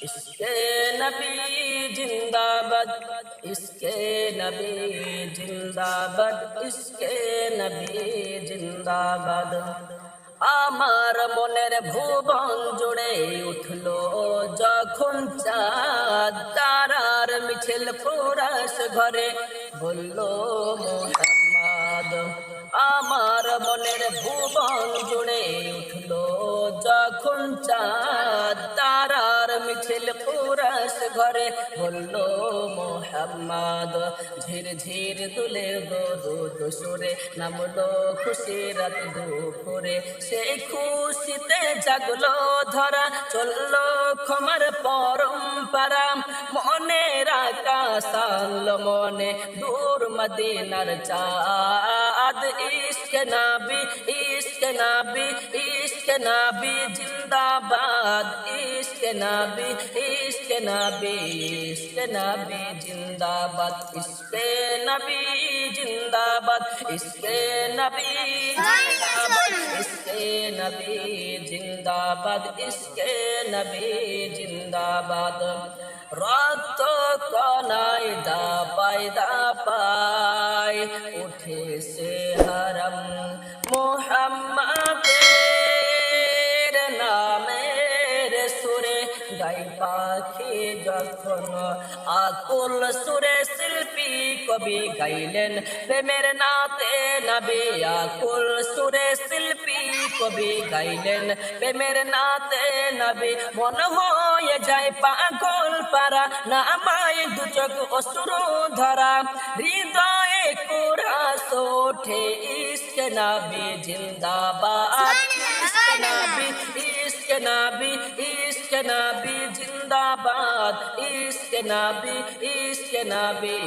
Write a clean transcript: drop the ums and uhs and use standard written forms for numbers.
ইশকে নবী জিন্দাবাদ, ইশকে নবী জিন্দাবাদ, ইশকে নবী জিন্দাবাদ। আমার মনের ভুবন জুড়ে উঠলো যখন চাঁদ, তারার মিছিল ফুরাস ঘরে বলল মুহাম্মদ। আমার মনের ভুবন জুড়ে উঠলো যখন চাঁদ, তারার মিছিল ফুরাস ঘরে বলল মুহাম্মদ। ঝির ঝির দুলে দরুদ সুরে নামলো খুশির রাত দুপুরে, সেই খুশিতে জাগলো ধরা চললো ক্ষমার পরম্পরা। মনের আকাশ আনলো মনে দূর মদিনার চাঁদ। ইশকে নবী, ইশকে নবী, ইশকে নবী জিন্দাবাদ, ইশকে নবী, ইশকে নবী, ইশকে নবী জিন্দাবাদ, ইশকে নবী জিন্দাবাদ, ইশকে নবী জিন্দাবাদ, ইশকে নবী জিন্দাবাদ, ইশকে নবী জিন্দাবাদ। রক্ত কনায় দা পায়দা পায় উঠেছে হারাম মুহাম্মাদের নামের সুরে। গাই পাখি যখন আকুল সুরে শিল্পী কবি গাইলেন প্রেমের নাতে নবী। আকুল সুরে শিল্পী কবি গাইলেন প্রেমের নাতে নবী। মন হয়ে যায় পাগল পারা, নামায় দু চোখ অশ্রু ধরা, হৃদয়ে কুরাস ওঠে ইশকে নবী জিন্দাবাদ, ইশকে নবী, ইশকে নবী, ইশকে নবী জিন্দাবাদ, ইশকে নবী, ইশকে নবী।